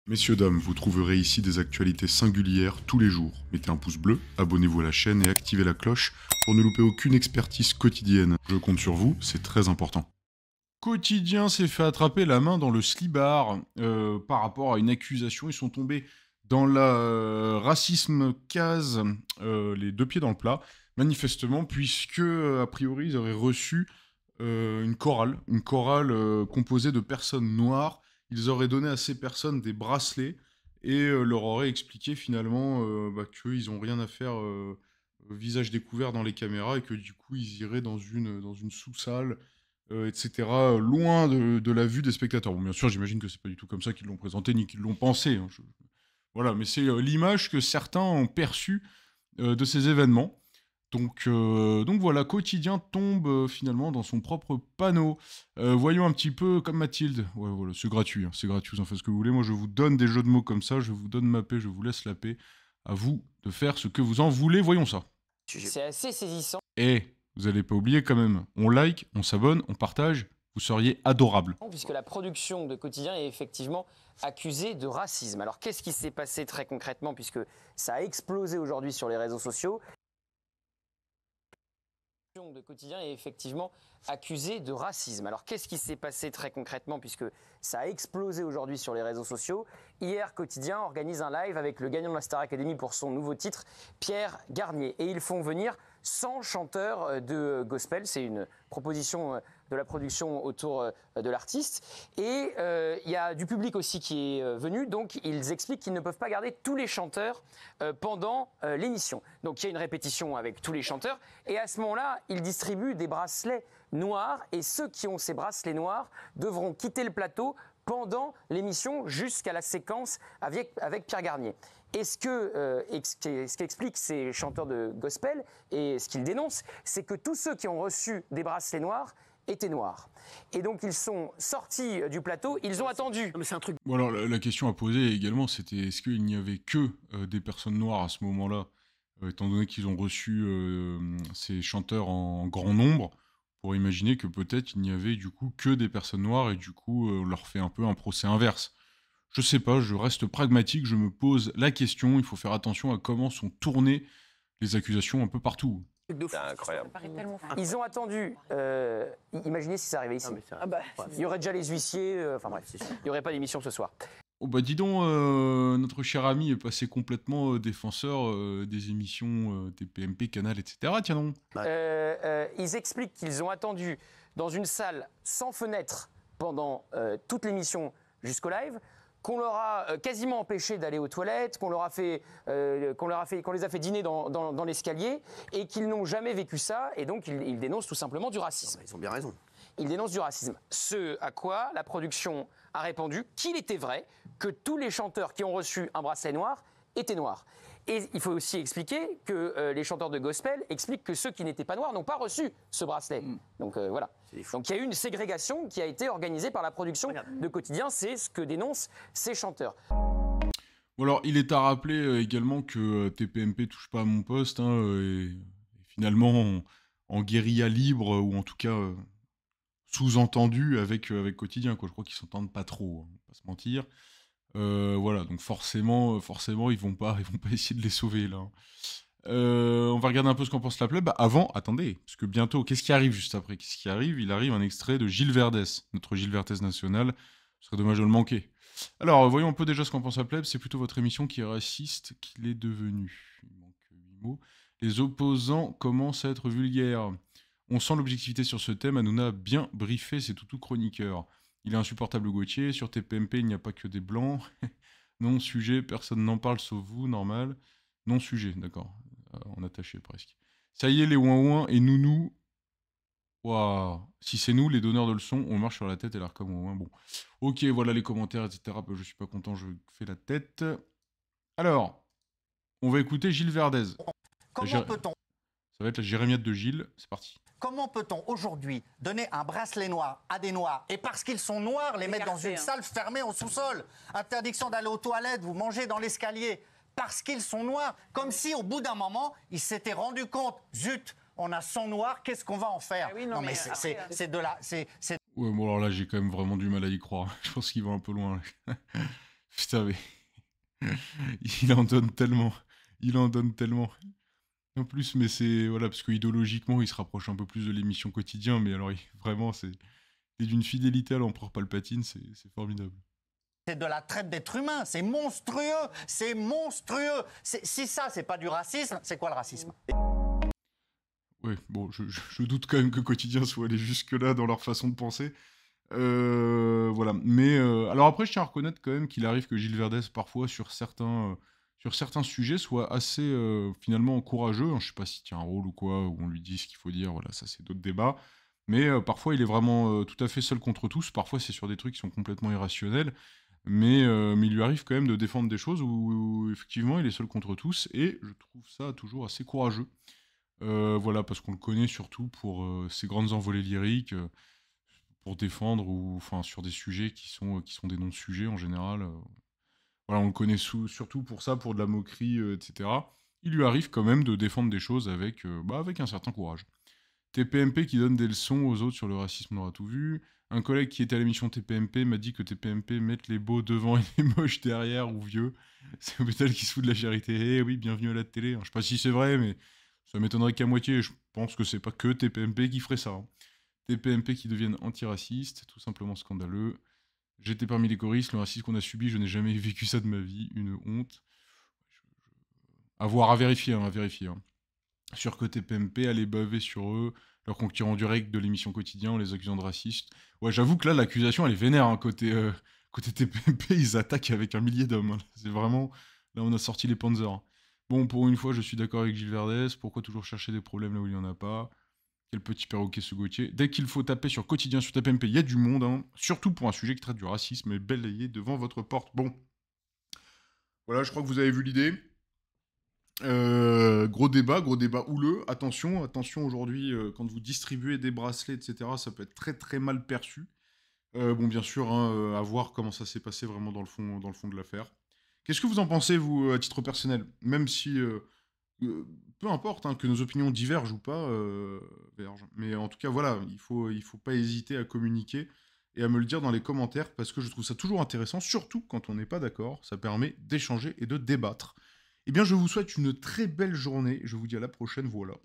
Messieurs, dames, vous trouverez ici des actualités singulières tous les jours. Mettez un pouce bleu, abonnez-vous à la chaîne et activez la cloche pour ne louper aucune expertise quotidienne. Je compte sur vous, c'est très important. Quotidien s'est fait attraper la main dans le slibard par rapport à une accusation. Ils sont tombés dans la racisme case, les deux pieds dans le plat, manifestement, puisque, a priori, ils auraient reçu une chorale composée de personnes noires. Ils auraient donné à ces personnes des bracelets et leur auraient expliqué finalement qu'ils n'ont rien à faire visage découvert dans les caméras et que du coup ils iraient dans une sous-salle, etc., loin de la vue des spectateurs. Bon, bien sûr, j'imagine que c'est pas du tout comme ça qu'ils l'ont présenté ni qu'ils l'ont pensé, hein. Voilà, mais c'est l'image que certains ont perçue de ces événements. Donc voilà, Quotidien tombe finalement dans son propre panneau. Voyons un petit peu comme Mathilde. Ouais, voilà, c'est gratuit, hein, c'est gratuit, vous en faites ce que vous voulez. Moi, je vous donne des jeux de mots comme ça, je vous donne ma paix, je vous laisse la paix. À vous de faire ce que vous en voulez, voyons ça. C'est assez saisissant. Et vous allez pas oublier quand même, on like, on s'abonne, on partage, vous seriez adorable. Puisque la production de Quotidien est effectivement accusée de racisme. Alors qu'est-ce qui s'est passé très concrètement, puisque ça a explosé aujourd'hui sur les réseaux sociaux? De Quotidien est effectivement accusée de racisme. Alors qu'est-ce qui s'est passé très concrètement, puisque ça a explosé aujourd'hui sur les réseaux sociaux? Hier, Quotidien organise un live avec le gagnant de la Star Academy pour son nouveau titre, Pierre Garnier, et ils font venir 100 chanteurs de gospel. C'est une proposition de la production autour de l'artiste, et il y a du public aussi qui est venu, donc ils expliquent qu'ils ne peuvent pas garder tous les chanteurs pendant l'émission. Donc il y a une répétition avec tous les chanteurs, et à ce moment-là, ils distribuent des bracelets noirs, et ceux qui ont ces bracelets noirs devront quitter le plateau pendant l'émission jusqu'à la séquence avec Pierre Garnier. Et ce qu'expliquent ces chanteurs de gospel et ce qu'ils dénoncent, c'est que tous ceux qui ont reçu des bracelets noirs étaient noirs. Et donc ils sont sortis du plateau, ils ont attendu. Mais c'est un truc. Bon, alors la question à poser également, c'était est-ce qu'il n'y avait que des personnes noires à ce moment-là, étant donné qu'ils ont reçu ces chanteurs en grand nombre, pour imaginer que peut-être il n'y avait du coup que des personnes noires et du coup on leur fait un peu un procès inverse. Je sais pas, je reste pragmatique, je me pose la question, il faut faire attention à comment sont tournées les accusations un peu partout. C'est incroyable. Ils ont attendu. Imaginez si ça arrivait ici. Il y aurait déjà les huissiers. Enfin bref, il n'y aurait pas d'émission ce soir. Oh bah dis donc, notre cher ami est passé complètement défenseur des émissions TPMP, Canal, etc. Tiens donc. Ils expliquent qu'ils ont attendu dans une salle sans fenêtre pendant toute l'émission jusqu'au live, qu'on leur a quasiment empêché d'aller aux toilettes, qu'on les a fait dîner dans l'escalier, et qu'ils n'ont jamais vécu ça, et donc ils dénoncent tout simplement du racisme. Ils ont bien raison. Ils dénoncent du racisme. Ce à quoi la production a répondu qu'il était vrai que tous les chanteurs qui ont reçu un bracelet noir étaient noirs. Et il faut aussi expliquer que les chanteurs de gospel expliquent que ceux qui n'étaient pas noirs n'ont pas reçu ce bracelet. Donc voilà. Donc il y a eu une ségrégation qui a été organisée par la production de Quotidien, c'est ce que dénoncent ces chanteurs. Bon alors, il est à rappeler également que TPMP touche pas à mon poste, hein, et finalement en guérilla libre, ou en tout cas sous-entendu avec Quotidien, quoi. Je crois qu'ils s'entendent pas trop, hein, on va pas se mentir. Voilà, donc forcément, ils vont pas essayer de les sauver, là. On va regarder un peu ce qu'en pense la plèbe. Bah, avant, attendez, parce que bientôt, qu'est-ce qui arrive juste après? Qu'est-ce qui arrive? Il arrive un extrait de Gilles Verdès, notre Gilles Verdès national. Ce serait dommage de le manquer. Alors, voyons un peu déjà ce qu'en pense la plèbe. C'est plutôt votre émission qui est raciste qu'il est devenu. Il manque 8 mots. Les opposants commencent à être vulgaires. On sent l'objectivité sur ce thème. Hanouna a bien briefé ses toutous chroniqueurs. Il est insupportable, Gauthier. Sur TPMP, il n'y a pas que des blancs. Non sujet, personne n'en parle sauf vous, normal. Non sujet, d'accord. En attaché presque. Ça y est, les ouin-ouin et nounou. Waouh. Si c'est nous, les donneurs de leçons, on marche sur la tête et l'air comme ouin. Bon. Ok, voilà les commentaires, etc. Bah, je suis pas content, je fais la tête. Alors, on va écouter Gilles Verdez. Comment peut-on Ça va être la jérémiade de Gilles. C'est parti. Comment peut-on aujourd'hui donner un bracelet noir à des noirs et parce qu'ils sont noirs, les mettre dans une salle fermée au sous-sol? Interdiction d'aller aux toilettes, vous mangez dans l'escalier parce qu'ils sont noirs. Comme si au bout d'un moment, ils s'étaient rendus compte, zut, on a 100 noirs, qu'est-ce qu'on va en faire? Non mais c'est de la... Ouais, bon alors là j'ai quand même vraiment du mal à y croire. Je pense qu'il va un peu loin. Putain, mais il en donne tellement. Il en donne tellement. En plus, mais c'est... Voilà, parce que idéologiquement, il se rapproche un peu plus de l'émission Quotidien, mais alors, vraiment, c'est d'une fidélité à l'empereur Palpatine, c'est formidable. C'est de la traite d'êtres humains, c'est monstrueux, c'est monstrueux. Si ça, c'est pas du racisme, c'est quoi le racisme? Ouais, bon, je doute quand même que Quotidien soit allé jusque-là dans leur façon de penser. Voilà. Mais alors après, je tiens à reconnaître quand même qu'il arrive que Gilles Verdez, parfois, sur certains sujets, soit assez finalement courageux. Je sais pas s'il tient un rôle ou quoi, où on lui dit ce qu'il faut dire. Voilà, ça c'est d'autres débats. Mais parfois, il est vraiment tout à fait seul contre tous. Parfois, c'est sur des trucs qui sont complètement irrationnels. Mais il lui arrive quand même de défendre des choses où effectivement, il est seul contre tous. Et je trouve ça toujours assez courageux. Voilà, parce qu'on le connaît surtout pour ses grandes envolées lyriques. Pour défendre ou enfin sur des sujets qui sont des non-sujets en général. Voilà, on le connaît surtout pour ça, pour de la moquerie, etc. Il lui arrive quand même de défendre des choses avec un certain courage. TPMP qui donne des leçons aux autres sur le racisme, on aura tout vu. Un collègue qui était à l'émission TPMP m'a dit que TPMP mettent les beaux devant et les moches derrière ou vieux. C'est Hôpital qui se fout de la charité. Eh oui, bienvenue à la télé. Je sais pas si c'est vrai, mais ça m'étonnerait qu'à moitié. Je pense que c'est pas que TPMP qui ferait ça. TPMP qui deviennent antiracistes, tout simplement scandaleux. J'étais parmi les choristes, le racisme qu'on a subi, je n'ai jamais vécu ça de ma vie, une honte. À vérifier, à vérifier. Sur que TPMP, aller baver sur eux, leur concurrent direct de l'émission Quotidien, en les accusant de racistes. Ouais, j'avoue que là, l'accusation, elle est vénère, côté TPMP, ils attaquent avec un millier d'hommes. C'est vraiment... Là, on a sorti les Panzers. Bon, pour une fois, je suis d'accord avec Gilles Verdez. Pourquoi toujours chercher des problèmes là où il n'y en a pas? Quel petit perroquet ce Gauthier. Dès qu'il faut taper sur Quotidien, sur TPMP, il y a du monde, surtout pour un sujet qui traite du racisme et balayé devant votre porte. Bon. Voilà, je crois que vous avez vu l'idée. Gros débat houleux. Attention aujourd'hui, quand vous distribuez des bracelets, etc., ça peut être très très mal perçu. Bon, bien sûr, à voir comment ça s'est passé vraiment dans le fond de l'affaire. Qu'est-ce que vous en pensez, vous, à titre personnel? Même si... peu importe que nos opinions divergent ou pas, mais en tout cas, voilà, il faut pas hésiter à communiquer et à me le dire dans les commentaires parce que je trouve ça toujours intéressant, surtout quand on n'est pas d'accord. Ça permet d'échanger et de débattre. Eh bien, je vous souhaite une très belle journée. Je vous dis à la prochaine, voilà.